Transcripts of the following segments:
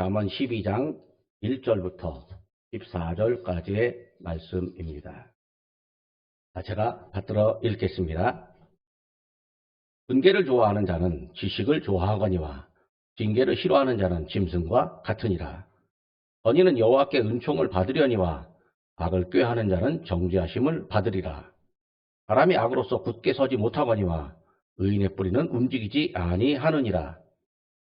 잠언 12장 1절부터 14절까지의 말씀입니다. 제가 받들어 읽겠습니다. 은계를 좋아하는 자는 지식을 좋아하거니와 징계를 싫어하는 자는 짐승과 같으니라. 언니는 여호와께 은총을 받으려니와 악을 꾀하는 자는 정죄하심을 받으리라. 사람이 악으로서 굳게 서지 못하거니와 의인의 뿌리는 움직이지 아니하느니라.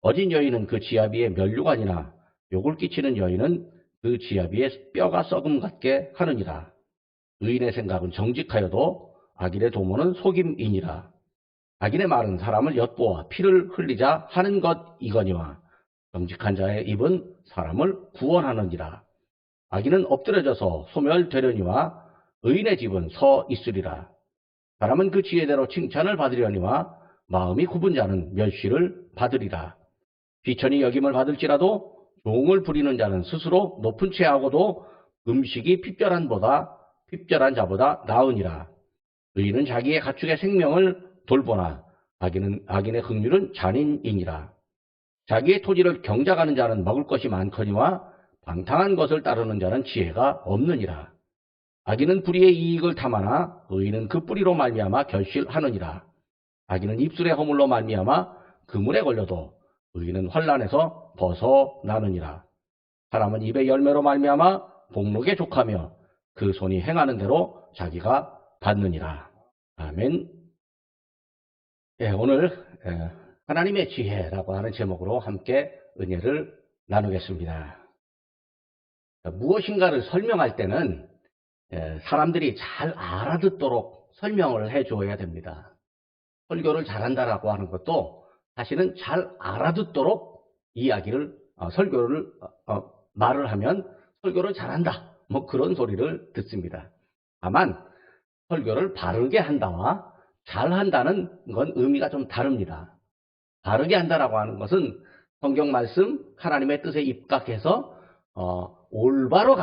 어진 여인은 그 지압 위에 면류관이나 욕을 끼치는 여인은 그 지압 위에 뼈가 썩음 같게 하느니라. 의인의 생각은 정직하여도 악인의 도모는 속임이니라. 악인의 말은 사람을 엿보아 피를 흘리자 하는 것이거니와 정직한 자의 입은 사람을 구원하느니라. 악인은 엎드려져서 소멸되려니와 의인의 집은 서 있으리라. 사람은 그 지혜대로 칭찬을 받으려니와 마음이 굽은 자는 멸시를 받으리라. 비천이 여김을 받을지라도 종을 부리는 자는 스스로 높은 채하고도 음식이 핍절한 자보다 나으니라. 의인은 자기의 가축의 생명을 돌보나 악인의 긍휼은 잔인이니라. 자기의 토지를 경작하는 자는 먹을 것이 많거니와 방탕한 것을 따르는 자는 지혜가 없느니라. 악인은 불의의 이익을 탐하나 의인은 그 뿌리로 말미암아 결실하느니라. 악인은 입술의 허물로 말미암아 그물에 걸려도 의인은 환난에서 벗어나느니라. 사람은 입의 열매로 말미암아 복록에 족하며 그 손이 행하는 대로 자기가 받느니라. 아멘. 오늘 하나님의 지혜라고 하는 제목으로 함께 은혜를 나누겠습니다. 무엇인가를 설명할 때는 사람들이 잘 알아듣도록 설명을 해줘야 됩니다. 설교를 잘한다라고 하는 것도 사실은 잘 알아듣도록 설교를 말을 하면 설교를 잘한다, 뭐 그런 소리를 듣습니다. 다만 설교를 바르게 한다와 잘한다는 건 의미가 좀 다릅니다. 바르게 한다라고 하는 것은 성경 말씀 하나님의 뜻에 입각해서 올바로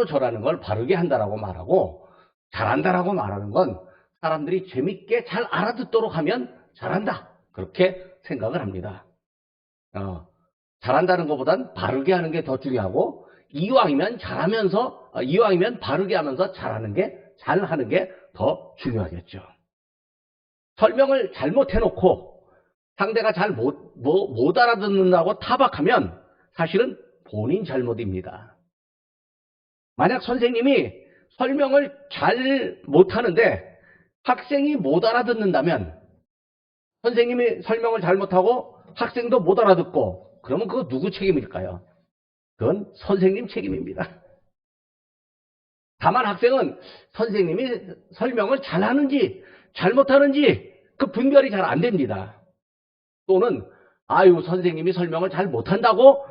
절하는 걸 바르게 한다라고 말하고, 잘한다라고 말하는 건 사람들이 재밌게 잘 알아듣도록 하면 잘한다, 그렇게 생각을 합니다. 잘한다는 것보단 바르게 하는 게 더 중요하고, 이왕이면 바르게 하면서 잘하는 게 더 중요하겠죠. 설명을 잘못해놓고 상대가 잘 못 알아듣는다고 타박하면 사실은 본인 잘못입니다. 만약 선생님이 설명을 잘 못하는데 학생이 못 알아듣는다면, 선생님이 설명을 잘못하고 학생도 못 알아듣고, 그러면 그거 누구 책임일까요? 그건 선생님 책임입니다. 다만 학생은 선생님이 설명을 잘하는지 잘못하는지 그 분별이 잘 안 됩니다. 또는 선생님이 설명을 잘 못한다고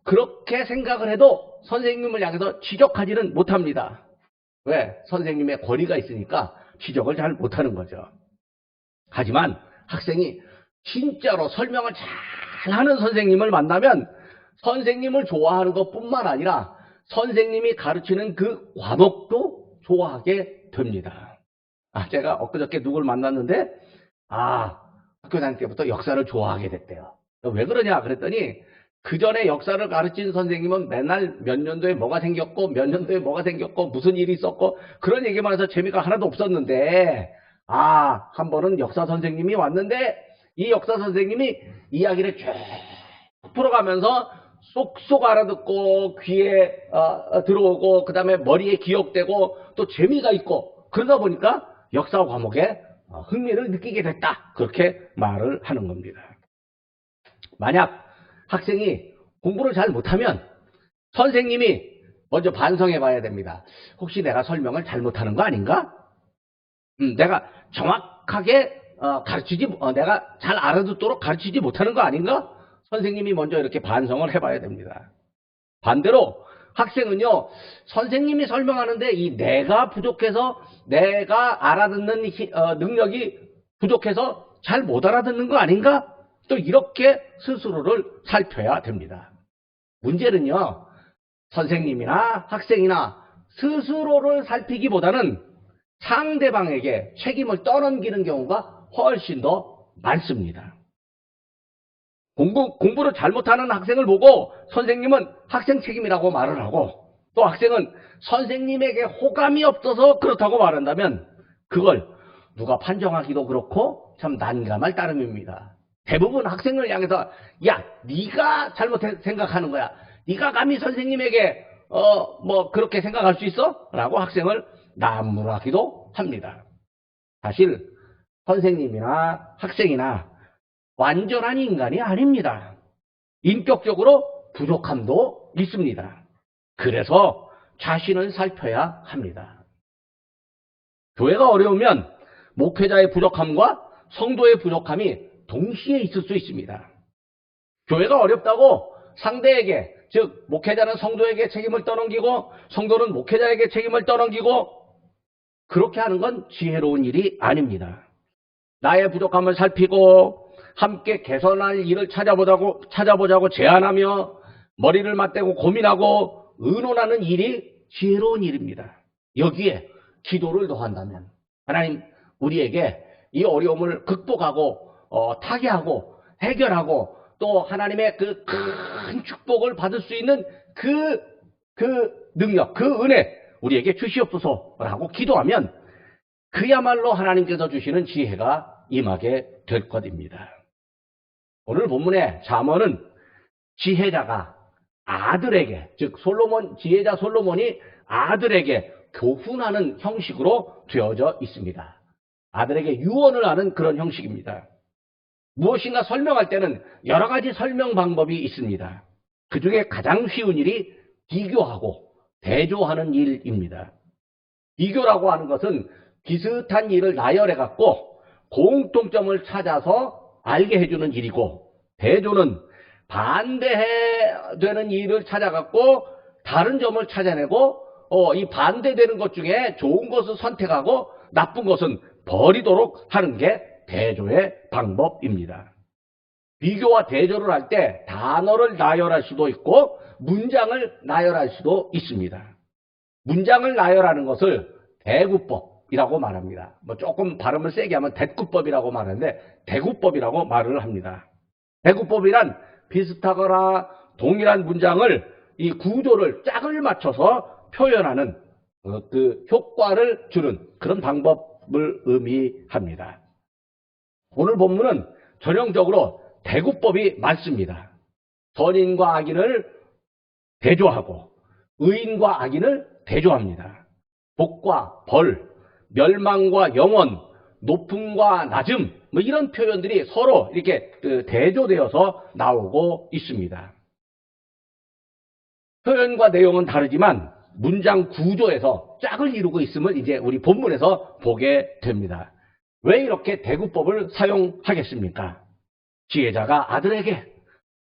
그렇게 생각을 해도 선생님을 향해서 지적하지는 못합니다. 왜? 선생님의 권위가 있으니까 지적을 잘 못하는 거죠. 하지만 학생이 진짜로 설명을 잘하는 선생님을 만나면 선생님을 좋아하는 것뿐만 아니라 선생님이 가르치는 그 과목도 좋아하게 됩니다. 제가 엊그저께 누굴 만났는데 학교 다닐 때부터 역사를 좋아하게 됐대요. 왜 그러냐 그랬더니, 그 전에 역사를 가르친 선생님은 맨날 몇 년도에 뭐가 생겼고 몇 년도에 뭐가 생겼고 무슨 일이 있었고 그런 얘기만 해서 재미가 하나도 없었는데, 한 번은 역사 선생님이 왔는데 이 역사 선생님이 이야기를 쭉 풀어가면서 쏙쏙 알아듣고 귀에 들어오고 그 다음에 머리에 기억되고 또 재미가 있고, 그러다 보니까 역사 과목에 흥미를 느끼게 됐다, 그렇게 말을 하는 겁니다. 만약 학생이 공부를 잘 못하면 선생님이 먼저 반성해 봐야 됩니다. 혹시 내가 설명을 잘못하는 거 아닌가? 내가 정확하게 내가 잘 알아듣도록 가르치지 못하는 거 아닌가? 선생님이 먼저 이렇게 반성을 해봐야 됩니다. 반대로 학생은요, 선생님이 설명하는데 내가 부족해서, 내가 알아듣는 능력이 부족해서 잘 못 알아듣는 거 아닌가? 또 이렇게 스스로를 살펴야 됩니다. 문제는요, 선생님이나 학생이나 스스로를 살피기보다는 상대방에게 책임을 떠넘기는 경우가 훨씬 더 많습니다. 공부를 잘못하는 학생을 보고 선생님은 학생 책임이라고 말을 하고, 또 학생은 선생님에게 호감이 없어서 그렇다고 말한다면 그걸 누가 판정하기도 그렇고 참 난감할 따름입니다. 대부분 학생을 향해서 야, 네가 잘못 생각하는 거야. 네가 감히 선생님에게 그렇게 생각할 수 있어? 라고 학생을 나무라기도 합니다. 사실 선생님이나 학생이나 완전한 인간이 아닙니다. 인격적으로 부족함도 있습니다. 그래서 자신을 살펴야 합니다. 교회가 어려우면 목회자의 부족함과 성도의 부족함이 동시에 있을 수 있습니다. 교회가 어렵다고 상대에게, 즉 목회자는 성도에게 책임을 떠넘기고 성도는 목회자에게 책임을 떠넘기고 그렇게 하는 건 지혜로운 일이 아닙니다. 나의 부족함을 살피고 함께 개선할 일을 찾아보자고 제안하며 머리를 맞대고 고민하고 의논하는 일이 지혜로운 일입니다. 여기에 기도를 더한다면 하나님, 우리에게 이 어려움을 극복하고 타개하고 해결하고 또 하나님의 그 큰 축복을 받을 수 있는 그 능력, 그 은혜 우리에게 주시옵소서라고 기도하면 그야말로 하나님께서 주시는 지혜가 임하게 될 것입니다. 오늘 본문의 잠언은 지혜자가 아들에게, 즉 지혜자 솔로몬이 아들에게 교훈하는 형식으로 되어져 있습니다. 아들에게 유언을 하는 그런 형식입니다. 무엇인가 설명할 때는 여러 가지 설명 방법이 있습니다. 그 중에 가장 쉬운 일이 비교하고 대조하는 일입니다. 비교라고 하는 것은 비슷한 일을 나열해 갖고 공통점을 찾아서 알게 해주는 일이고, 대조는 반대되는 일을 찾아갖고 다른 점을 찾아내고 이 반대되는 것 중에 좋은 것을 선택하고 나쁜 것은 버리도록 하는 게 대조의 방법입니다. 비교와 대조를 할 때 단어를 나열할 수도 있고 문장을 나열할 수도 있습니다. 문장을 나열하는 것을 대구법이라고 말합니다. 조금 발음을 세게 하면 대구법이라고 말하는데 대구법이라고 말을 합니다. 대구법이란 비슷하거나 동일한 문장을 이 구조를 짝을 맞춰서 표현하는 그 효과를 주는 그런 방법을 의미합니다. 오늘 본문은 전형적으로 대구법이 많습니다. 선인과 악인을 대조하고 의인과 악인을 대조합니다. 복과 벌, 멸망과 영원, 높음과 낮음, 이런 표현들이 서로 이렇게 대조되어서 나오고 있습니다. 표현과 내용은 다르지만 문장 구조에서 짝을 이루고 있음을 이제 우리 본문에서 보게 됩니다. 왜 이렇게 대구법을 사용하겠습니까? 지혜자가 아들에게,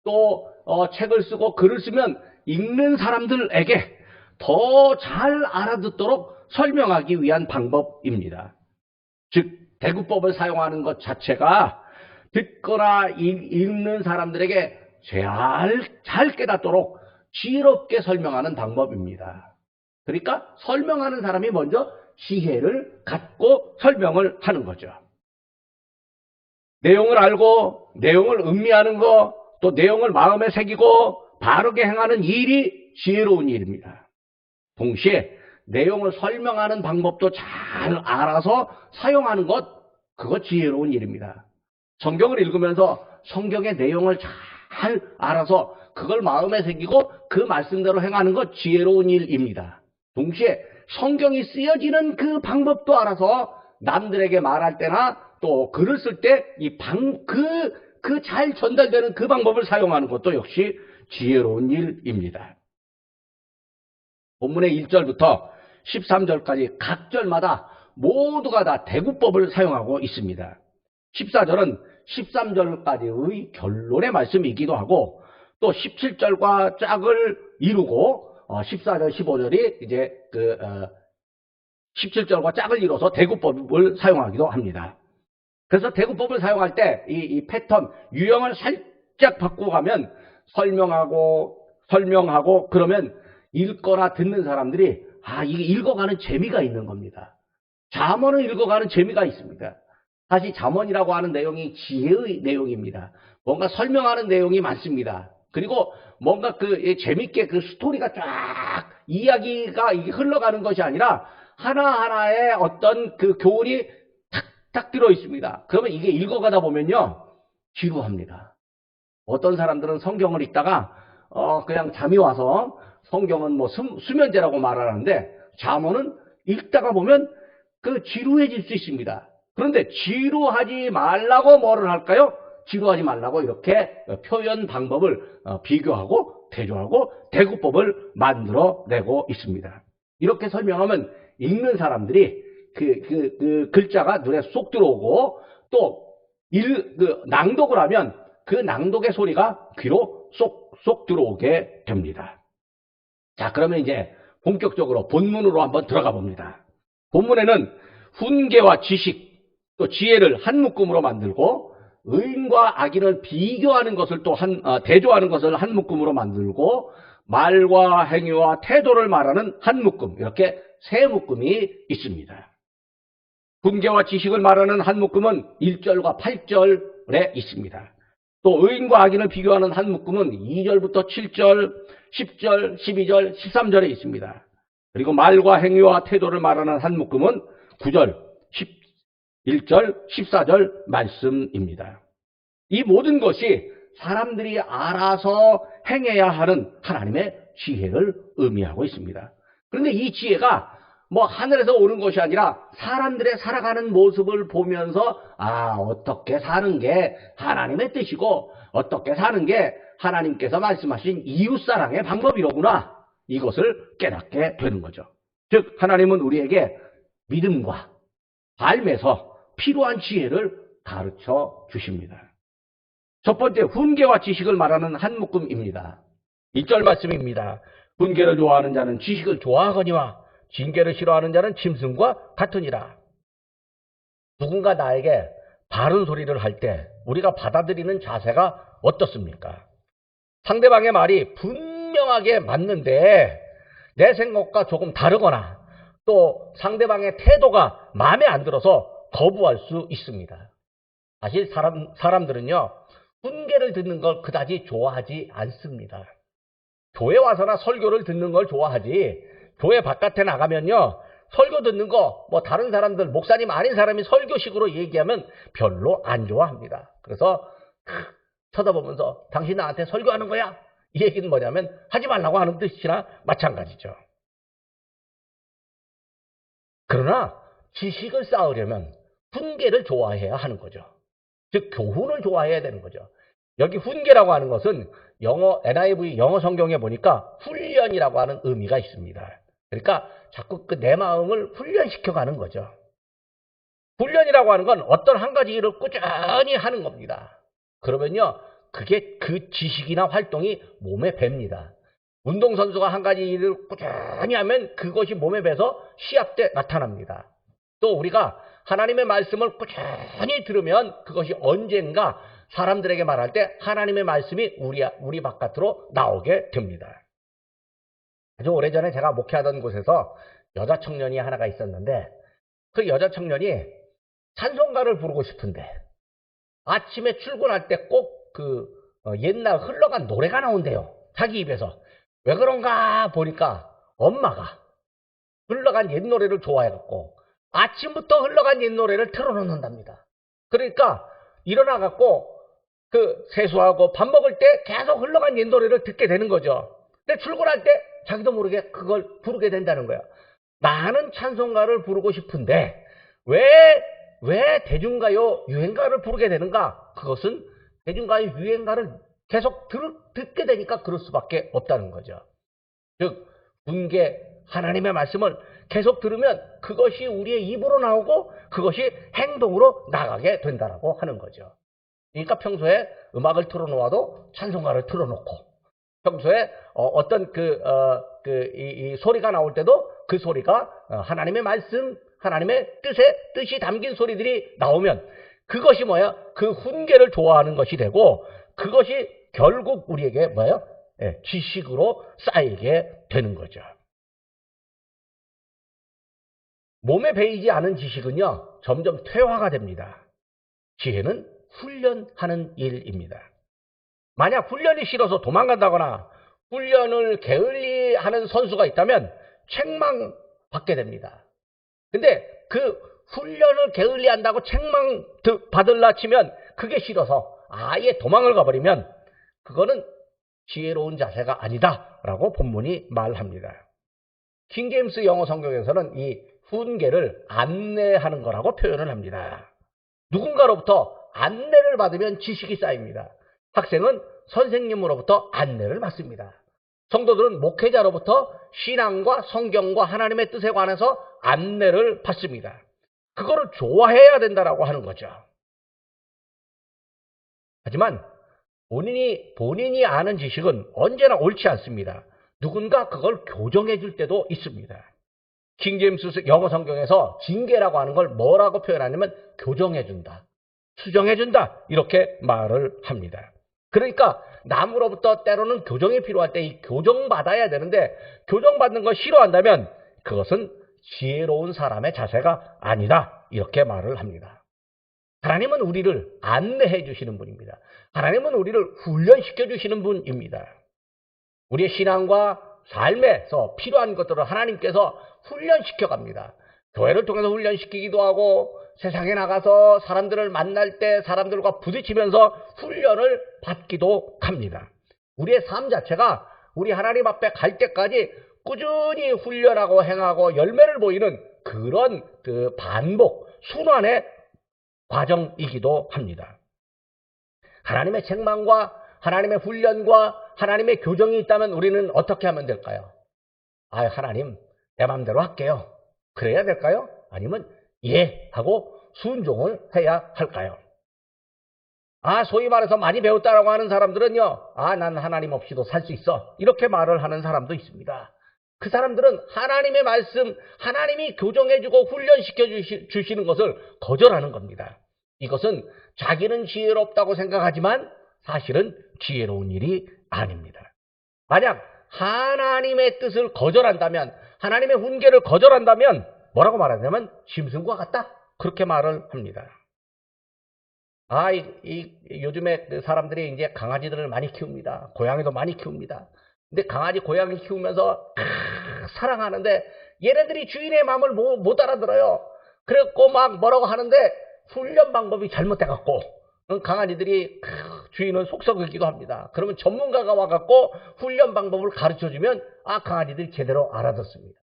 또 책을 쓰고 글을 쓰면 읽는 사람들에게 더 잘 알아듣도록 설명하기 위한 방법입니다. 즉 대구법을 사용하는 것 자체가 듣거나 읽는 사람들에게 잘 깨닫도록 지혜롭게 설명하는 방법입니다. 그러니까 설명하는 사람이 먼저 지혜를 갖고 설명을 하는 거죠. 내용을 알고 내용을 음미하는 것, 또 내용을 마음에 새기고 바르게 행하는 일이 지혜로운 일입니다. 동시에 내용을 설명하는 방법도 잘 알아서 사용하는 것, 그거 지혜로운 일입니다. 성경을 읽으면서 성경의 내용을 잘 알아서 그걸 마음에 새기고 그 말씀대로 행하는 것 지혜로운 일입니다. 동시에 성경이 쓰여지는 그 방법도 알아서 남들에게 말할 때나 또 글을 쓸 때 그 잘 전달되는 그 방법을 사용하는 것도 역시 지혜로운 일입니다. 본문의 1절부터 13절까지 각 절마다 모두가 다 대구법을 사용하고 있습니다. 14절은 13절까지의 결론의 말씀이기도 하고 또 17절과 짝을 이루고 14절, 15절이 이제 17절과 짝을 이뤄서 대구법을 사용하기도 합니다. 그래서 대구법을 사용할 때 이 패턴, 유형을 살짝 바꾸고 가면 설명하고 그러면 읽거나 듣는 사람들이 이게 읽어가는 재미가 있는 겁니다. 잠언을 읽어가는 재미가 있습니다. 사실 잠언이라고 하는 내용이 지혜의 내용입니다. 뭔가 설명하는 내용이 많습니다. 그리고 뭔가 재밌게 그 스토리가 쫙 이야기가 흘러가는 것이 아니라 하나하나의 어떤 그 교훈이 탁탁 들어 있습니다. 그러면 이게 읽어가다 보면요, 지루합니다. 어떤 사람들은 성경을 읽다가 그냥 잠이 와서 성경은 뭐 수면제라고 말하는데, 잠언은 읽다가 보면 지루해질 수 있습니다. 그런데 지루하지 말라고 뭐를 할까요? 지루하지 말라고 이렇게 표현 방법을 비교하고 대조하고 대구법을 만들어내고 있습니다. 이렇게 설명하면 읽는 사람들이 그 글자가 눈에 쏙 들어오고, 또 낭독을 하면 그 낭독의 소리가 귀로 쏙쏙 들어오게 됩니다. 자, 그러면 이제 본격적으로 본문으로 한번 들어가 봅니다. 본문에는 훈계와 지식, 또 지혜를 한 묶음으로 만들고, 의인과 악인을 비교하는 것을 또 대조하는 것을 한 묶음으로 만들고, 말과 행위와 태도를 말하는 한 묶음, 이렇게 세 묶음이 있습니다. 훈계와 지식을 말하는 한 묶음은 1절과 8절에 있습니다. 또 의인과 악인을 비교하는 한 묶음은 2절부터 7절, 10절, 12절, 13절에 있습니다. 그리고 말과 행위와 태도를 말하는 한 묶음은 9절, 11절, 14절 말씀입니다. 이 모든 것이 사람들이 알아서 행해야 하는 하나님의 지혜를 의미하고 있습니다. 그런데 이 지혜가 뭐 하늘에서 오는 것이 아니라 사람들의 살아가는 모습을 보면서, 어떻게 사는 게 하나님의 뜻이고 어떻게 사는 게 하나님께서 말씀하신 이웃사랑의 방법이로구나, 이것을 깨닫게 되는 거죠. 즉 하나님은 우리에게 믿음과 삶에서 필요한 지혜를 가르쳐 주십니다. 첫 번째, 훈계와 지식을 말하는 한 묶음입니다. 1절 말씀입니다. 훈계를 좋아하는 자는 지식을 좋아하거니와 징계를 싫어하는 자는 짐승과 같으니라. 누군가 나에게 바른 소리를 할 때 우리가 받아들이는 자세가 어떻습니까? 상대방의 말이 분명하게 맞는데 내 생각과 조금 다르거나, 또 상대방의 태도가 마음에 안 들어서 거부할 수 있습니다. 사실 사람들은요, 훈계를 듣는 걸 그다지 좋아하지 않습니다. 교회 와서나 설교를 듣는 걸 좋아하지, 교회 바깥에 나가면요, 설교 듣는 거 다른 사람들, 목사님 아닌 사람이 설교식으로 얘기하면 별로 안 좋아합니다. 그래서 쳐다보면서 당신 나한테 설교하는 거야? 이 얘기는 뭐냐면 하지 말라고 하는 뜻이나 마찬가지죠. 그러나 지식을 쌓으려면 훈계를 좋아해야 하는 거죠. 즉 교훈을 좋아해야 되는 거죠. 여기 훈계라고 하는 것은 영어 NIV 영어 성경에 보니까 훈련이라고 하는 의미가 있습니다. 그러니까 자꾸 내 마음을 훈련시켜가는 거죠. 훈련이라고 하는 건 어떤 한 가지 일을 꾸준히 하는 겁니다. 그러면요, 그게 그 지식이나 활동이 몸에 뱄니다. 운동선수가 한 가지 일을 꾸준히 하면 그것이 몸에 배서 시합 때 나타납니다. 또 우리가 하나님의 말씀을 꾸준히 들으면 그것이 언젠가 사람들에게 말할 때 하나님의 말씀이 우리 바깥으로 나오게 됩니다. 아주 오래전에 제가 목회하던 곳에서 여자 청년이 하나가 있었는데, 그 여자 청년이 찬송가를 부르고 싶은데 아침에 출근할 때 꼭 옛날 흘러간 노래가 나온대요, 자기 입에서. 왜 그런가 보니까 엄마가 흘러간 옛 노래를 좋아해갖고 아침부터 흘러간 옛 노래를 틀어놓는답니다. 그러니까 일어나갖고 세수하고 밥 먹을 때 계속 흘러간 옛 노래를 듣게 되는 거죠. 근데 출근할 때 자기도 모르게 그걸 부르게 된다는 거야. 나는 찬송가를 부르고 싶은데 왜 대중가요 유행가를 부르게 되는가? 그것은 대중가요 유행가를 계속 듣게 되니까 그럴 수밖에 없다는 거죠. 즉 훈계, 하나님의 말씀을 계속 들으면 그것이 우리의 입으로 나오고 그것이 행동으로 나가게 된다라고 하는 거죠. 그러니까 평소에 음악을 틀어놓아도 찬송가를 틀어놓고, 평소에 어떤 이 소리가 나올 때도 그 소리가 하나님의 말씀, 하나님의 뜻이 담긴 소리들이 나오면 그것이 뭐야? 그 훈계를 좋아하는 것이 되고, 그것이 결국 우리에게 뭐예요? 지식으로 쌓이게 되는 거죠. 몸에 배이지 않은 지식은요, 점점 퇴화가 됩니다. 지혜는 훈련하는 일입니다. 만약 훈련이 싫어서 도망간다거나 훈련을 게을리하는 선수가 있다면 책망 받게 됩니다. 근데 그 훈련을 게을리한다고 책망 받을라 치면 그게 싫어서 아예 도망을 가버리면 그거는 지혜로운 자세가 아니다라고 본문이 말합니다. 킹제임스 영어 성경에서는 이 훈계를 안내하는 거라고 표현을 합니다. 누군가로부터 안내를 받으면 지식이 쌓입니다. 학생은 선생님으로부터 안내를 받습니다. 성도들은 목회자로부터 신앙과 성경과 하나님의 뜻에 관해서 안내를 받습니다. 그거를 좋아해야 된다라고 하는 거죠. 하지만 본인이 아는 지식은 언제나 옳지 않습니다. 누군가 그걸 교정해 줄 때도 있습니다. 킹제임스 영어 성경에서 징계라고 하는 걸 뭐라고 표현하냐면 교정해 준다, 수정해 준다 이렇게 말을 합니다. 그러니까 남으로부터 때로는 교정이 필요할 때 이 교정받아야 되는데 교정받는 걸 싫어한다면 그것은 지혜로운 사람의 자세가 아니다 이렇게 말을 합니다. 하나님은 우리를 안내해 주시는 분입니다. 하나님은 우리를 훈련시켜 주시는 분입니다. 우리의 신앙과 삶에서 필요한 것들을 하나님께서 훈련시켜 갑니다. 교회를 통해서 훈련시키기도 하고 세상에 나가서 사람들을 만날 때 사람들과 부딪히면서 훈련을 받기도 합니다. 우리의 삶 자체가 우리 하나님 앞에 갈 때까지 꾸준히 훈련하고 행하고 열매를 보이는 그런 그 반복, 순환의 과정이기도 합니다. 하나님의 책망과 하나님의 훈련과 하나님의 교정이 있다면 우리는 어떻게 하면 될까요? 하나님 내 마음대로 할게요. 그래야 될까요? 아니면 예 하고 순종을 해야 할까요? 소위 말해서 많이 배웠다라고 하는 사람들은요, 난 하나님 없이도 살 수 있어 이렇게 말을 하는 사람도 있습니다. 그 사람들은 하나님의 말씀, 하나님이 교정해주고 훈련시켜 주시는 것을 거절하는 겁니다. 이것은 자기는 지혜롭다고 생각하지만 사실은 지혜로운 일이 아닙니다. 만약 하나님의 뜻을 거절한다면, 하나님의 훈계를 거절한다면 뭐라고 말하냐면 짐승과 같다 그렇게 말을 합니다. 요즘에 사람들이 이제 강아지들을 많이 키웁니다. 고양이도 많이 키웁니다. 근데 강아지, 고양이 키우면서 사랑하는데 얘네들이 주인의 마음을 못 알아들어요. 그래갖고 막 뭐라고 하는데 훈련 방법이 잘못돼갖고 강아지들이 주인은 속썩이기도 합니다. 그러면 전문가가 와갖고 훈련 방법을 가르쳐주면 강아지들이 제대로 알아듣습니다.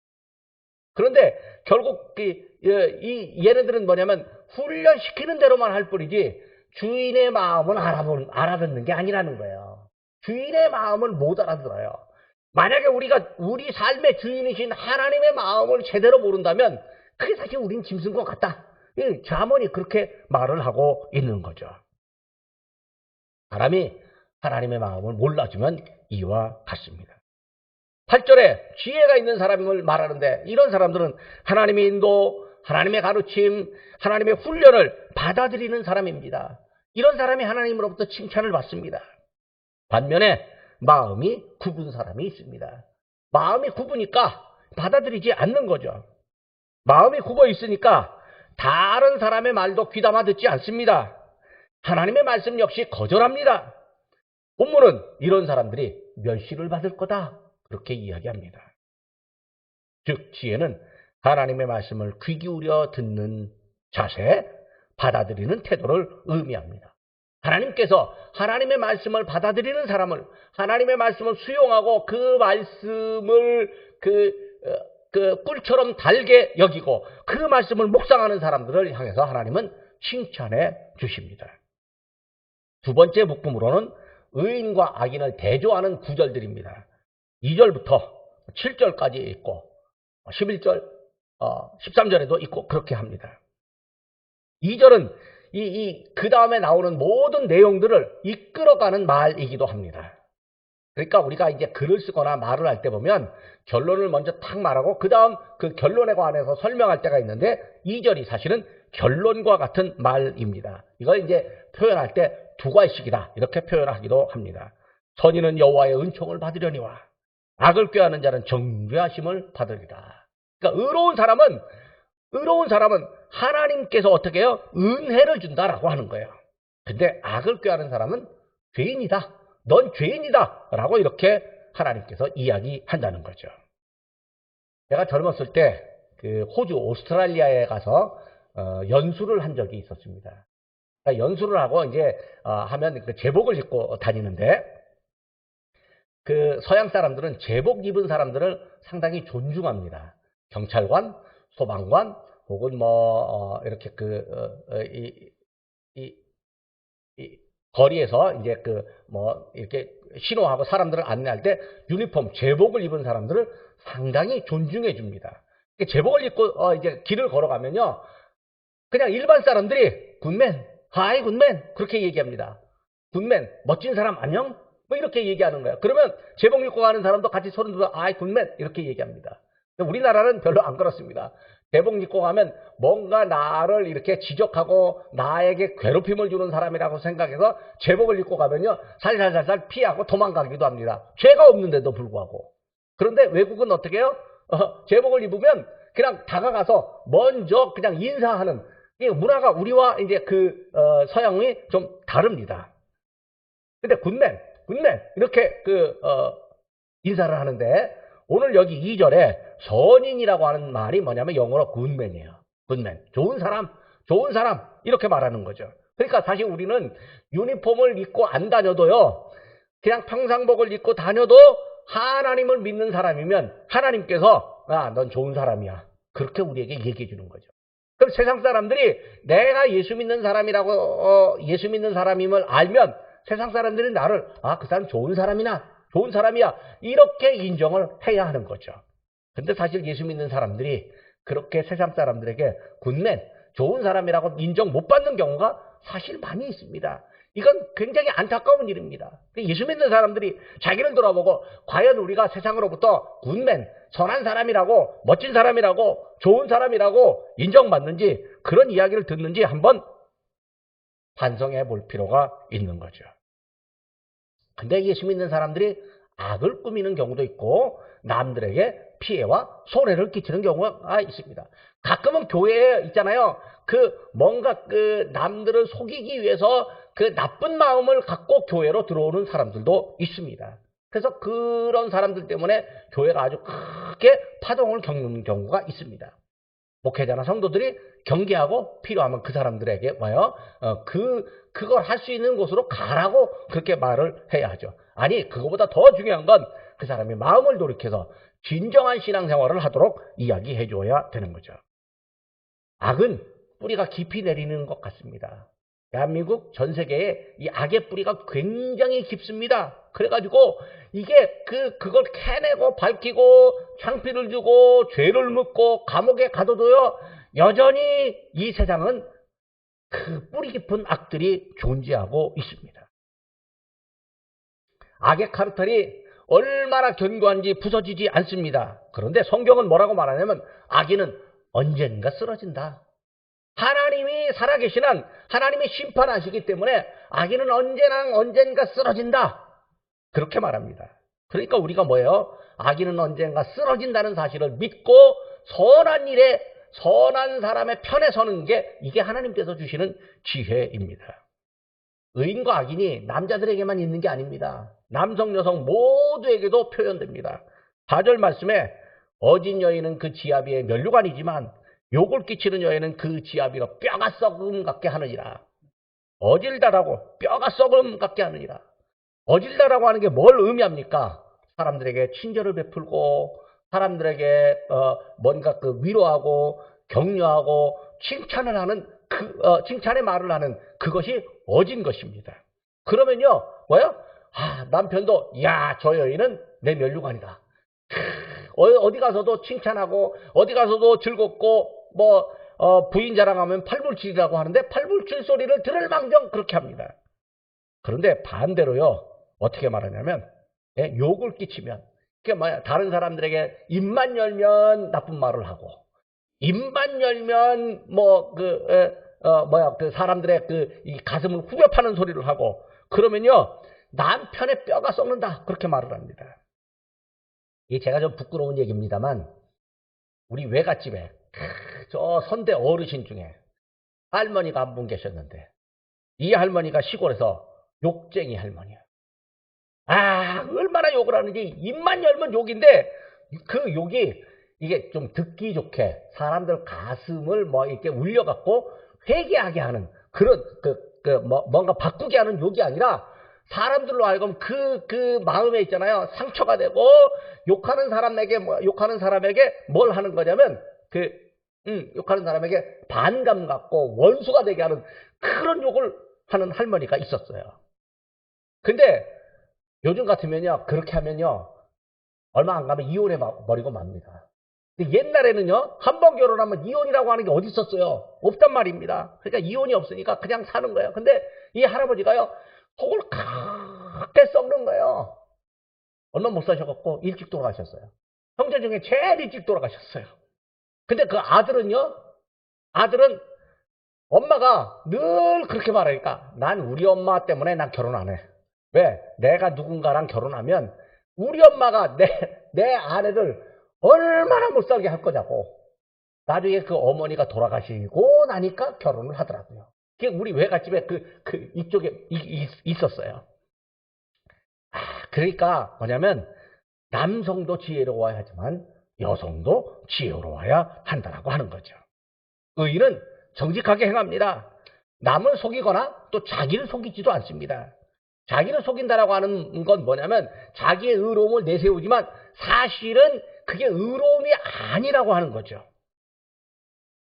그런데 결국 얘네들은 뭐냐면 훈련시키는 대로만 할 뿐이지 주인의 마음은 알아듣는 게 아니라는 거예요. 주인의 마음을 못 알아들어요. 만약에 우리가 우리 삶의 주인이신 하나님의 마음을 제대로 모른다면 그게 사실 우린 짐승과 같다. 잠언이 그렇게 말을 하고 있는 거죠. 사람이 하나님의 마음을 몰라주면 이와 같습니다. 8절에 지혜가 있는 사람을 말하는데 이런 사람들은 하나님의 인도, 하나님의 가르침, 하나님의 훈련을 받아들이는 사람입니다. 이런 사람이 하나님으로부터 칭찬을 받습니다. 반면에 마음이 굽은 사람이 있습니다. 마음이 굽으니까 받아들이지 않는 거죠. 마음이 굽어 있으니까 다른 사람의 말도 귀담아 듣지 않습니다. 하나님의 말씀 역시 거절합니다. 본문은 이런 사람들이 멸시를 받을 거다 그렇게 이야기합니다. 즉 지혜는 하나님의 말씀을 귀 기울여 듣는 자세, 받아들이는 태도를 의미합니다. 하나님께서 하나님의 말씀을 받아들이는 사람을, 하나님의 말씀을 수용하고 그 말씀을 꿀처럼 달게 여기고 그 말씀을 묵상하는 사람들을 향해서 하나님은 칭찬해 주십니다. 두 번째 묶음으로는 의인과 악인을 대조하는 구절들입니다. 2절부터 7절까지 있고 11절, 13절에도 있고 그렇게 합니다. 2절은 그 다음에 나오는 모든 내용들을 이끌어가는 말이기도 합니다. 그러니까 우리가 이제 글을 쓰거나 말을 할 때 보면 결론을 먼저 탁 말하고 그 다음 그 결론에 관해서 설명할 때가 있는데 2절이 사실은 결론과 같은 말입니다. 이걸 이제 표현할 때 두괄식이다 이렇게 표현하기도 합니다. 선인은 여호와의 은총을 받으려니와 악을 꾀하는 자는 정죄하심을 받으리라. 그러니까 의로운 사람은 하나님께서 어떻게 해요? 은혜를 준다라고 하는 거예요. 근데 악을 꾀하는 사람은 죄인이다. 넌 죄인이다 라고 이렇게 하나님께서 이야기한다는 거죠. 제가 젊었을 때 그 호주, 오스트랄리아에 가서 연수를 한 적이 있었습니다. 그러니까 연수를 하고 이제 하면 그 제복을 입고 다니는데 그 서양 사람들은 제복 입은 사람들을 상당히 존중합니다. 경찰관, 소방관, 혹은 뭐 이렇게 이 거리에서 이제 그 뭐 이렇게 신호하고 사람들을 안내할 때 유니폼 제복을 입은 사람들을 상당히 존중해 줍니다. 제복을 입고 이제 길을 걸어가면요, 그냥 일반 사람들이 굿맨, 하이 굿맨 그렇게 얘기합니다. 굿맨, 멋진 사람 안녕? 뭐 이렇게 얘기하는 거예요. 그러면 제복 입고 가는 사람도 같이 소리 들어 아이 굿맨 이렇게 얘기합니다. 우리나라는 별로 안 그렇습니다. 제복 입고 가면 뭔가 나를 이렇게 지적하고 나에게 괴롭힘을 주는 사람이라고 생각해서 제복을 입고 가면요, 살살살살 피하고 도망가기도 합니다. 죄가 없는데도 불구하고. 그런데 외국은 어떻게 해요? 제복을 입으면 그냥 다가가서 먼저 그냥 인사하는, 이 문화가 우리와 이제 서양이 좀 다릅니다. 근데 굿맨 이렇게 인사를 하는데, 오늘 여기 2절에 선인이라고 하는 말이 뭐냐면 영어로 굿맨이에요. 굿맨, 좋은 사람 이렇게 말하는 거죠. 그러니까 사실 우리는 유니폼을 입고 안 다녀도요, 그냥 평상복을 입고 다녀도 하나님을 믿는 사람이면 하나님께서 넌 좋은 사람이야 그렇게 우리에게 얘기해 주는 거죠. 그럼 세상 사람들이 내가 예수 믿는 사람이라고 예수 믿는 사람임을 알면 세상 사람들이 나를 그 사람 좋은 사람이야 이렇게 인정을 해야 하는 거죠. 근데 사실 예수 믿는 사람들이 그렇게 세상 사람들에게 굿맨, 좋은 사람이라고 인정 못 받는 경우가 사실 많이 있습니다. 이건 굉장히 안타까운 일입니다. 예수 믿는 사람들이 자기를 돌아보고 과연 우리가 세상으로부터 굿맨, 선한 사람이라고, 멋진 사람이라고, 좋은 사람이라고 인정받는지, 그런 이야기를 듣는지 한번 반성해 볼 필요가 있는 거죠. 근데 예수 믿는 사람들이 악을 꾸미는 경우도 있고 남들에게 피해와 손해를 끼치는 경우가 있습니다. 가끔은 교회에 있잖아요. 뭔가 남들을 속이기 위해서 나쁜 마음을 갖고 교회로 들어오는 사람들도 있습니다. 그래서 그런 사람들 때문에 교회가 아주 크게 파동을 겪는 경우가 있습니다. 목회자나 성도들이 경계하고 필요하면 그 사람들에게 그걸 할 수 있는 곳으로 가라고 그렇게 말을 해야 하죠. 아니, 그거보다 더 중요한 건 그 사람이 마음을 돌이켜서 진정한 신앙생활을 하도록 이야기해 줘야 되는 거죠. 악은 뿌리가 깊이 내리는 것 같습니다. 대한민국 전 세계에 이 악의 뿌리가 굉장히 깊습니다. 그래가지고 이게 그걸 캐내고 밝히고 창피를 주고 죄를 묻고 감옥에 가둬도요, 여전히 이 세상은 그 뿌리 깊은 악들이 존재하고 있습니다. 악의 카르텔이 얼마나 견고한지 부서지지 않습니다. 그런데 성경은 뭐라고 말하냐면 악인은 언젠가 쓰러진다. 하나님이 살아계신 한 하나님이 심판하시기 때문에 악인은 언젠가 쓰러진다. 그렇게 말합니다. 그러니까 우리가 뭐예요? 악인은 언젠가 쓰러진다는 사실을 믿고 선한 일에 선한 사람의 편에 서는 게 이게 하나님께서 주시는 지혜입니다. 의인과 악인이 남자들에게만 있는 게 아닙니다. 남성, 여성 모두에게도 표현됩니다. 4절 말씀에 어진 여인은 그 지아비의 면류관이지만 욕을 끼치는 여인은 그 지아비가 뼈가 썩음 같게 하느니라. 어질다라고 뼈가 썩음 같게 하느니라. 어질다라고 하는 게 뭘 의미합니까? 사람들에게 친절을 베풀고 사람들에게 뭔가 위로하고 격려하고 칭찬을 하는 칭찬의 말을 하는 그것이 어진 것입니다. 그러면요, 남편도 저 여인은 내 면류관이다. 어디 가서도 칭찬하고 어디 가서도 즐겁고 부인 자랑하면 팔불출이라고 하는데 팔불출 소리를 들을 망정 그렇게 합니다. 그런데 반대로요, 어떻게 말하냐면 욕을 끼치면, 그게 다른 사람들에게 입만 열면 나쁜 말을 하고 입만 열면 사람들의 이 가슴을 후벼 파는 소리를 하고 그러면요, 남편의 뼈가 썩는다 그렇게 말을 합니다. 이게 제가 좀 부끄러운 얘기입니다만 우리 외갓집에 저 선대 어르신 중에 할머니가 한 분 계셨는데 이 할머니가 시골에서 욕쟁이 할머니예요. 얼마나 욕을 하는지 입만 열면 욕인데 그 욕이 이게 좀 듣기 좋게 사람들 가슴을 뭐 이렇게 울려갖고 회개하게 하는 그런 뭔가 바꾸게 하는 욕이 아니라 사람들로 하여금 그 마음에 있잖아요. 상처가 되고 욕하는 사람에게 뭘 하는 거냐면 욕하는 사람에게 반감 갖고 원수가 되게 하는 그런 욕을 하는 할머니가 있었어요. 근데 요즘 같으면요, 그렇게 하면요, 얼마 안 가면 이혼해 버리고 맙니다. 근데 옛날에는요, 한 번 결혼하면 이혼이라고 하는 게 어디 있었어요? 없단 말입니다. 그러니까 이혼이 없으니까 그냥 사는 거예요. 근데 이 할아버지가요, 속을 크게 썩는 거예요. 얼마 못 사셔갖고 일찍 돌아가셨어요. 형제 중에 제일 일찍 돌아가셨어요. 근데 그 아들은 엄마가 늘 그렇게 말하니까 난 우리 엄마 때문에 난 결혼 안 해. 왜? 내가 누군가랑 결혼하면 우리 엄마가 내 아내를 얼마나 못 살게 할 거냐고. 나중에 그 어머니가 돌아가시고 나니까 결혼을 하더라고요. 그게 우리 외갓집에 이쪽에 있었어요. 그러니까 뭐냐면 남성도 지혜로워야 하지만 여성도 지혜로워야 한다라고 하는 거죠. 의인은 정직하게 행합니다. 남을 속이거나 또 자기를 속이지도 않습니다. 자기를 속인다라고 하는 건 뭐냐면 자기의 의로움을 내세우지만 사실은 그게 의로움이 아니라고 하는 거죠.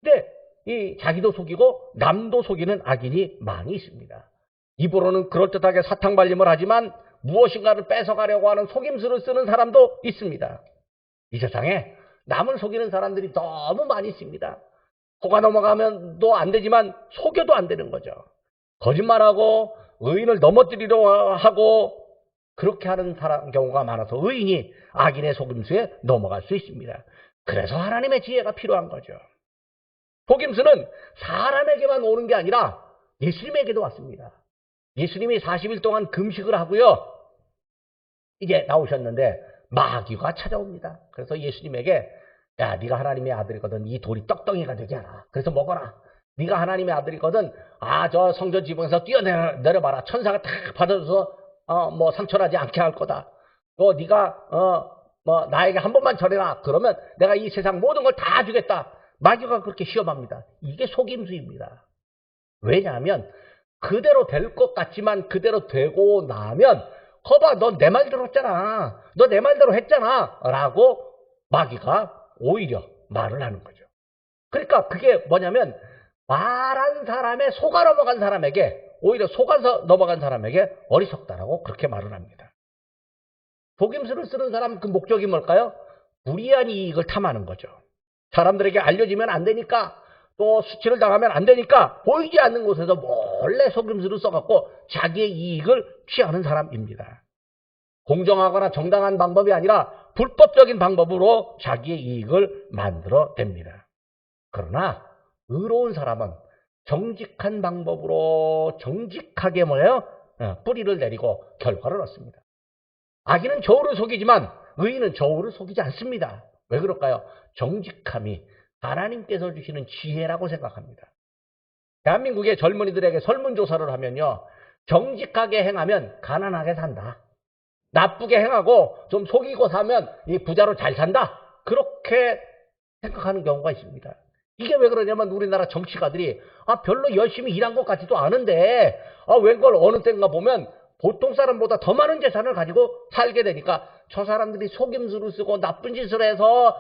근데 이 자기도 속이고 남도 속이는 악인이 많이 있습니다. 입으로는 그럴듯하게 사탕발림을 하지만 무엇인가를 뺏어가려고 하는 속임수를 쓰는 사람도 있습니다. 이 세상에 남을 속이는 사람들이 너무 많이 있습니다. 코가 넘어가면도 안 되지만 속여도 안 되는 거죠. 거짓말하고 의인을 넘어뜨리려 하고 그렇게 하는 경우가 많아서 의인이 악인의 속임수에 넘어갈 수 있습니다. 그래서 하나님의 지혜가 필요한 거죠. 속임수는 사람에게만 오는 게 아니라 예수님에게도 왔습니다. 예수님이 40일 동안 금식을 하고요. 이제 나오셨는데 마귀가 찾아옵니다. 그래서 예수님에게 야, 네가 하나님의 아들이거든 이 돌이 떡덩이가 되게 하라. 그래서 먹어라. 네가 하나님의 아들이거든 저 성전 지붕에서 뛰어내려봐라. 천사가 탁 받아줘서 뭐 상처나지 않게 할 거다. 또 네가 나에게 한 번만 절해라. 그러면 내가 이 세상 모든 걸 다 주겠다. 마귀가 그렇게 시험합니다. 이게 속임수입니다. 왜냐하면 그대로 될 것 같지만 그대로 되고 나면 거봐 너 내 말 들었잖아. 너 내 말대로 했잖아. 라고 마귀가 오히려 말을 하는 거죠. 그러니까 그게 뭐냐면 말한 사람의 속아 넘어간 사람에게 오히려 속아서 넘어간 사람에게 어리석다라고 그렇게 말을 합니다. 속임수를 쓰는 사람 그 목적이 뭘까요? 무리한 이익을 탐하는 거죠. 사람들에게 알려지면 안 되니까 또 수치를 당하면 안 되니까 보이지 않는 곳에서 몰래 속임수를 써갖고 자기의 이익을 취하는 사람입니다. 공정하거나 정당한 방법이 아니라 불법적인 방법으로 자기의 이익을 만들어냅니다. 그러나 의로운 사람은 정직한 방법으로 정직하게 뿌리를 내리고 결과를 얻습니다. 악인은 저울을 속이지만 의인은 저울을 속이지 않습니다. 왜 그럴까요? 정직함이 하나님께서 주시는 지혜라고 생각합니다. 대한민국의 젊은이들에게 설문조사를 하면요. 정직하게 행하면 가난하게 산다. 나쁘게 행하고 좀 속이고 사면 이 부자로 잘 산다. 그렇게 생각하는 경우가 있습니다. 이게 왜 그러냐면 우리나라 정치가들이 별로 열심히 일한 것 같지도 않은데 웬걸 어느 때인가 보면 보통 사람보다 더 많은 재산을 가지고 살게 되니까 저 사람들이 속임수를 쓰고 나쁜 짓을 해서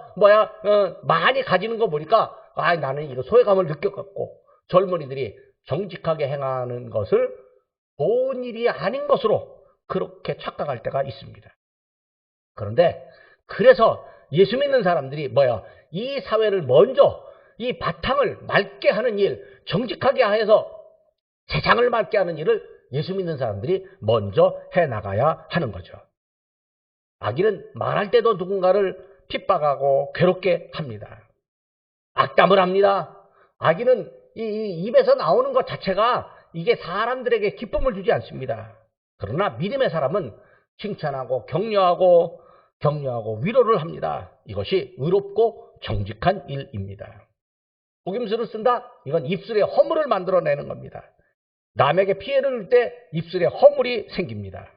많이 가지는 거 보니까 나는 이거 소외감을 느껴갖고 젊은이들이 정직하게 행하는 것을 좋은 일이 아닌 것으로 그렇게 착각할 때가 있습니다. 그런데 그래서 예수 믿는 사람들이 이 사회를 먼저 이 바탕을 맑게 하는 일, 정직하게 해서 세상을 맑게 하는 일을 예수 믿는 사람들이 먼저 해나가야 하는 거죠. 악인은 말할 때도 누군가를 핍박하고 괴롭게 합니다. 악담을 합니다. 악인은 이 입에서 나오는 것 자체가 이게 사람들에게 기쁨을 주지 않습니다. 그러나 믿음의 사람은 칭찬하고 격려하고 위로를 합니다. 이것이 의롭고 정직한 일입니다. 속임수를 쓴다? 이건 입술에 허물을 만들어내는 겁니다. 남에게 피해를 줄 때 입술에 허물이 생깁니다.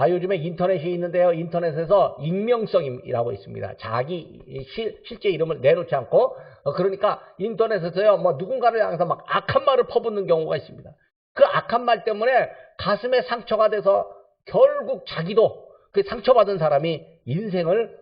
요즘에 인터넷이 있는데요. 인터넷에서 익명성이라고 있습니다. 자기 실제 이름을 내놓지 않고, 그러니까 인터넷에서요, 뭐 누군가를 향해서 막 악한 말을 퍼붓는 경우가 있습니다. 그 악한 말 때문에 가슴에 상처가 돼서 결국 자기도 그 상처받은 사람이 인생을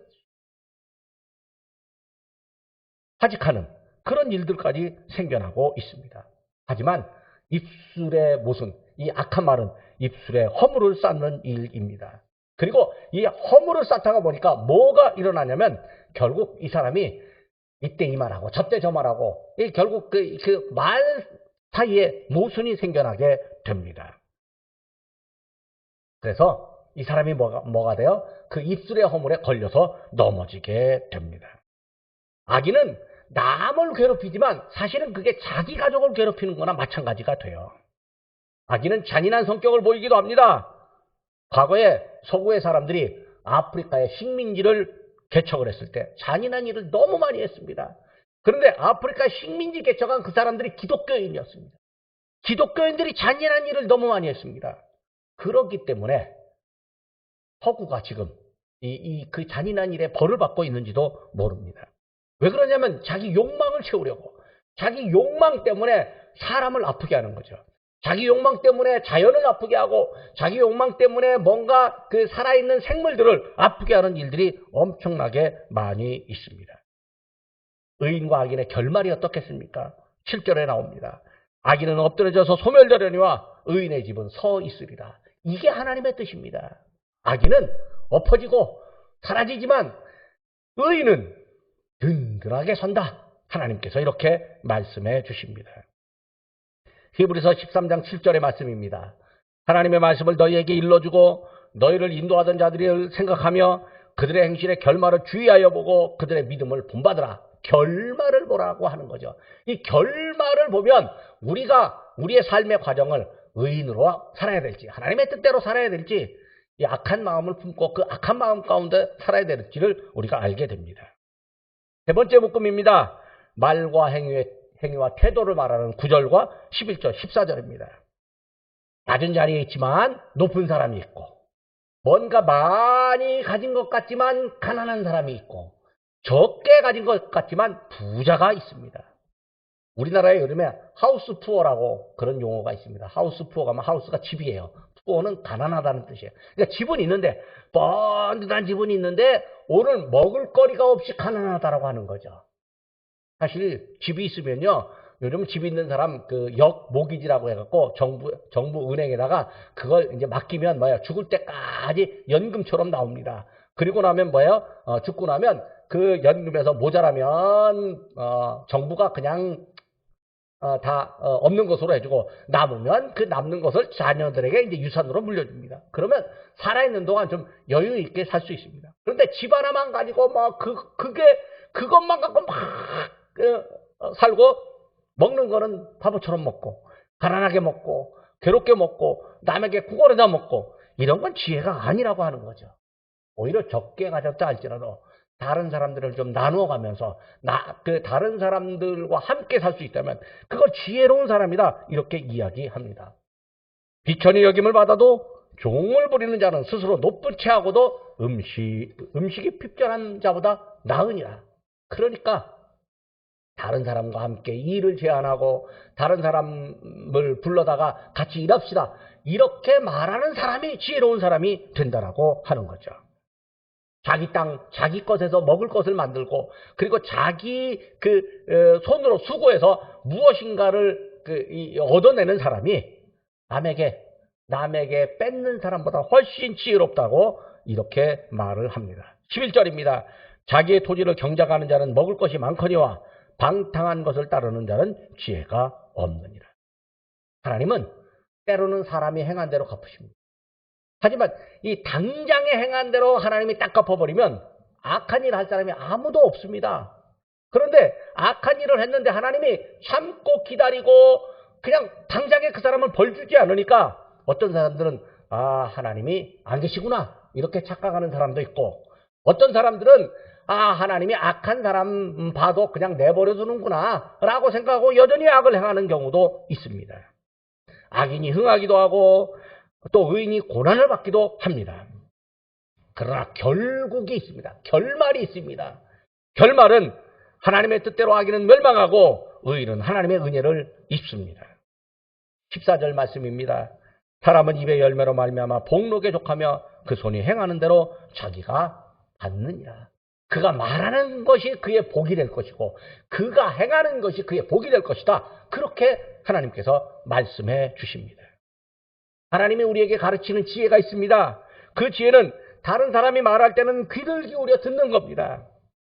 파직하는 그런 일들까지 생겨나고 있습니다. 하지만 입술의 모순, 이 악한 말은 입술에 허물을 쌓는 일입니다. 그리고 이 허물을 쌓다가 보니까 뭐가 일어나냐면 결국 이 사람이 이때 이 말하고 저때 저 말하고 결국 그 말 사이에 모순이 생겨나게 됩니다. 그래서 이 사람이 뭐가 돼요? 그 입술의 허물에 걸려서 넘어지게 됩니다. 악인은 남을 괴롭히지만 사실은 그게 자기 가족을 괴롭히는 거나 마찬가지가 돼요. 악인은 잔인한 성격을 보이기도 합니다. 과거에 서구의 사람들이 아프리카의 식민지를 개척을 했을 때 잔인한 일을 너무 많이 했습니다. 그런데 아프리카 식민지 개척한 그 사람들이 기독교인이었습니다. 기독교인들이 잔인한 일을 너무 많이 했습니다. 그렇기 때문에 서구가 지금 그 잔인한 일에 벌을 받고 있는지도 모릅니다. 왜 그러냐면 자기 욕망을 채우려고, 자기 욕망 때문에 사람을 아프게 하는 거죠. 자기 욕망 때문에 자연을 아프게 하고, 자기 욕망 때문에 뭔가 그 살아있는 생물들을 아프게 하는 일들이 엄청나게 많이 있습니다. 의인과 악인의 결말이 어떻겠습니까? 7절에 나옵니다. 악인은 엎드려져서 소멸되려니와 의인의 집은 서 있으리라. 이게 하나님의 뜻입니다. 악인은 엎어지고 사라지지만 의인은 든든하게 선다. 하나님께서 이렇게 말씀해 주십니다. 히브리서 13장 7절의 말씀입니다. 하나님의 말씀을 너희에게 일러주고 너희를 인도하던 자들을 생각하며 그들의 행실의 결말을 주의하여 보고 그들의 믿음을 본받으라. 결말을 보라고 하는 거죠. 이 결말을 보면 우리가 우리의 삶의 과정을 의인으로 살아야 될지, 하나님의 뜻대로 살아야 될지, 이 악한 마음을 품고 그 악한 마음 가운데 살아야 될지를 우리가 알게 됩니다. 세 번째 묶음입니다. 말과 행위와 태도를 말하는 9절과 11절, 14절입니다. 낮은 자리에 있지만 높은 사람이 있고, 뭔가 많이 가진 것 같지만 가난한 사람이 있고, 적게 가진 것 같지만 부자가 있습니다. 우리나라에 요즘에 하우스 푸어라고 그런 용어가 있습니다. 하우스 푸어가 하면 하우스가 집이에요. 푸어는 가난하다는 뜻이에요. 그러니까 집은 있는데, 번듯한 집은 있는데 오늘 먹을 거리가 없이 가난하다라고 하는 거죠. 사실 집이 있으면요, 요즘 집 있는 사람 그 역모기지라고 해갖고 정부 은행에다가 그걸 이제 맡기면 죽을 때까지 연금처럼 나옵니다. 그리고 나면 죽고 나면 그 연금에서 모자라면 정부가 그냥 다 없는 것으로 해주고, 남으면 그 남는 것을 자녀들에게 이제 유산으로 물려줍니다. 그러면 살아있는 동안 좀 여유 있게 살 수 있습니다. 그런데 집 하나만 가지고 그것만 갖고 살고, 먹는 거는 바보처럼 먹고, 가난하게 먹고, 괴롭게 먹고, 남에게 구걸해다 먹고, 이런 건 지혜가 아니라고 하는 거죠. 오히려 적게 가졌다 할지라도 다른 사람들을 좀 나누어 가면서 다른 사람들과 함께 살 수 있다면 그걸 지혜로운 사람이다, 이렇게 이야기합니다. 비천히 여김을 받아도 종을 부리는 자는 스스로 높은 채하고도 음식이 핍전한 자보다 나으니라. 그러니까 다른 사람과 함께 일을 제안하고 다른 사람을 불러다가 같이 일합시다, 이렇게 말하는 사람이 지혜로운 사람이 된다라고 하는 거죠. 자기 땅, 자기 것에서 먹을 것을 만들고, 그리고 자기 손으로 수고해서 무엇인가를 얻어내는 사람이 남에게 뺏는 사람보다 훨씬 지혜롭다고 이렇게 말을 합니다. 11절입니다. 자기의 토지를 경작하는 자는 먹을 것이 많거니와 방탕한 것을 따르는 자는 지혜가 없느니라. 하나님은 때로는 사람이 행한 대로 갚으십니다. 하지만 이 당장에 행한 대로 하나님이 딱 갚아버리면 악한 일을 할 사람이 아무도 없습니다. 그런데 악한 일을 했는데 하나님이 참고 기다리고 그냥 당장에 그 사람을 벌 주지 않으니까 어떤 사람들은 하나님이 안 계시구나, 이렇게 착각하는 사람도 있고, 어떤 사람들은 하나님이 악한 사람 봐도 그냥 내버려 두는구나 라고 생각하고 여전히 악을 행하는 경우도 있습니다. 악인이 흥하기도 하고 또 의인이 고난을 받기도 합니다. 그러나 결국이 있습니다. 결말이 있습니다. 결말은 하나님의 뜻대로 하기는 멸망하고 의인은 하나님의 은혜를 입습니다. 14절 말씀입니다. 사람은 입의 열매로 말미암아 복록에 족하며 그 손이 행하는 대로 자기가 받느니라. 그가 말하는 것이 그의 복이 될 것이고 그가 행하는 것이 그의 복이 될 것이다. 그렇게 하나님께서 말씀해 주십니다. 하나님이 우리에게 가르치는 지혜가 있습니다. 그 지혜는 다른 사람이 말할 때는 귀를 기울여 듣는 겁니다.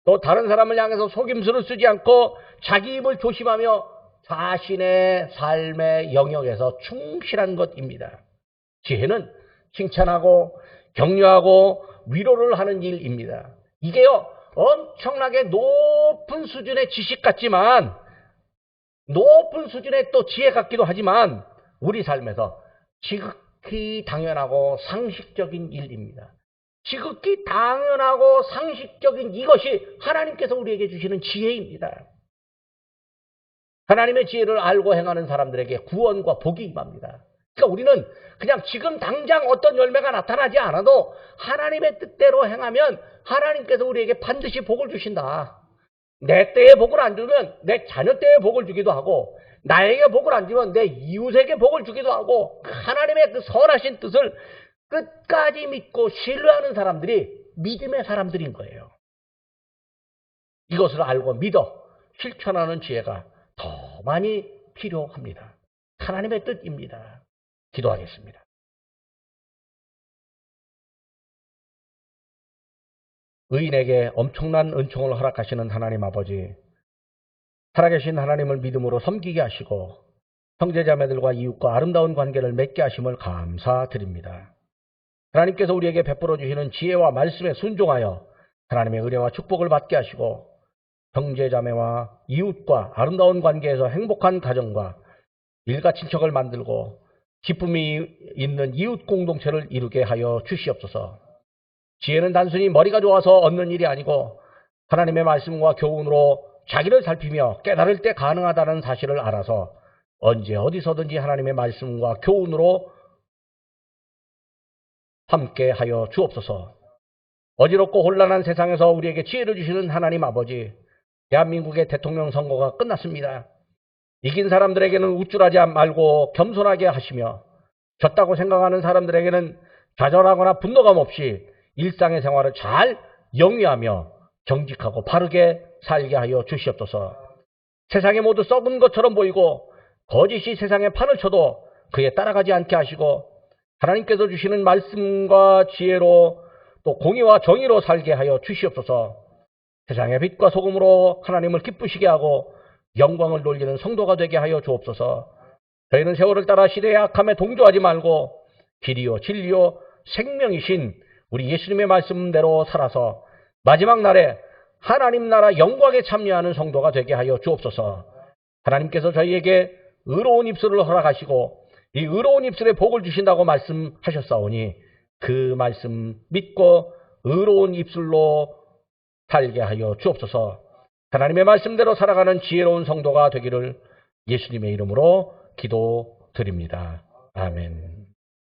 또 다른 사람을 향해서 속임수를 쓰지 않고 자기 입을 조심하며 자신의 삶의 영역에서 충실한 것입니다. 지혜는 칭찬하고 격려하고 위로를 하는 일입니다. 이게요, 엄청나게 높은 수준의 지식 같지만, 높은 수준의 또 지혜 같기도 하지만, 우리 삶에서 지극히 당연하고 상식적인 일입니다. 지극히 당연하고 상식적인 이것이 하나님께서 우리에게 주시는 지혜입니다. 하나님의 지혜를 알고 행하는 사람들에게 구원과 복이 임합니다. 그러니까 우리는 그냥 지금 당장 어떤 열매가 나타나지 않아도 하나님의 뜻대로 행하면 하나님께서 우리에게 반드시 복을 주신다. 내 때에 복을 안 주면 내 자녀 때에 복을 주기도 하고 나에게 복을 안 주면 내 이웃에게 복을 주기도 하고 하나님의 그 선하신 뜻을 끝까지 믿고 신뢰하는 사람들이 믿음의 사람들인 거예요. 이것을 알고 믿어 실천하는 지혜가 더 많이 필요합니다. 하나님의 뜻입니다. 기도하겠습니다. 의인에게 엄청난 은총을 허락하시는 하나님 아버지, 살아계신 하나님을 믿음으로 섬기게 하시고 형제자매들과 이웃과 아름다운 관계를 맺게 하심을 감사드립니다. 하나님께서 우리에게 베풀어 주시는 지혜와 말씀에 순종하여 하나님의 은혜와 축복을 받게 하시고 형제자매와 이웃과 아름다운 관계에서 행복한 가정과 일가 친척을 만들고 기쁨이 있는 이웃 공동체를 이루게 하여 주시옵소서. 지혜는 단순히 머리가 좋아서 얻는 일이 아니고 하나님의 말씀과 교훈으로 자기를 살피며 깨달을 때 가능하다는 사실을 알아서 언제 어디서든지 하나님의 말씀과 교훈으로 함께 하여 주옵소서. 어지럽고 혼란한 세상에서 우리에게 지혜를 주시는 하나님 아버지, 대한민국의 대통령 선거가 끝났습니다. 이긴 사람들에게는 우쭐하지 말고 겸손하게 하시며 졌다고 생각하는 사람들에게는 좌절하거나 분노감 없이 일상의 생활을 잘 영위하며 정직하고 바르게 살게 하여 주시옵소서. 세상에 모두 썩은 것처럼 보이고 거짓이 세상에 판을 쳐도 그에 따라가지 않게 하시고 하나님께서 주시는 말씀과 지혜로 또 공의와 정의로 살게 하여 주시옵소서. 세상의 빛과 소금으로 하나님을 기쁘시게 하고 영광을 돌리는 성도가 되게 하여 주옵소서. 저희는 세월을 따라 시대의 악함에 동조하지 말고 길이요 진리요 생명이신 우리 예수님의 말씀대로 살아서 마지막 날에 하나님 나라 영광에 참여하는 성도가 되게 하여 주옵소서. 하나님께서 저희에게 의로운 입술을 허락하시고 이 의로운 입술에 복을 주신다고 말씀하셨사오니 그 말씀 믿고 의로운 입술로 살게 하여 주옵소서. 하나님의 말씀대로 살아가는 지혜로운 성도가 되기를 예수님의 이름으로 기도드립니다. 아멘.